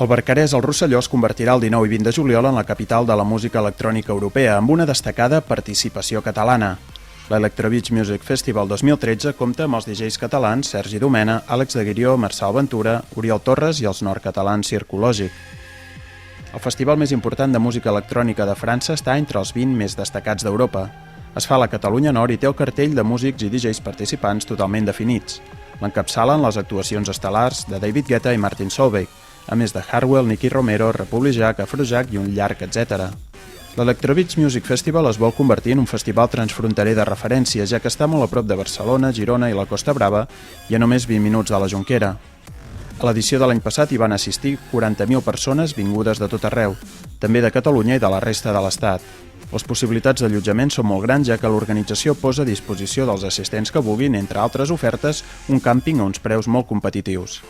El Barcarès al Rosselló es convertirà el 19 i 20 de juliol en la capital de la música electrònica europea, amb una destacada participació catalana. L'Electrobeach Music Festival 2013 compta amb els DJs catalans Sergi Domena, Àlex de Guirió, Marçal Ventura, Oriol Torres i els nord-catalans Circològic. El festival més important de música electrònica de França està entre els 20 més destacats d'Europa. Es fa a la Catalunya Nord i té el cartell de músics i DJs participants totalment definits. L'encapçalen les actuacions estel·lars de David Guetta i Martin Solveig, a més de Hardwell, Nicky Romero, Republic Jack, Afrojack i un llarg etc. L'Electrobeach Music Festival es vol convertir en un festival transfronterer de referència, ja que està molt a prop de Barcelona, Girona i la Costa Brava i a només 20 minuts de la Jonquera. A l'edició de l'any passat hi van assistir 40.000 persones vingudes de tot arreu, també de Catalunya i de la resta de l'Estat. Les possibilitats d'allotjament són molt grans, ja que l'organització posa a disposició dels assistents que vulguin, entre altres ofertes, un càmping a uns preus molt competitius.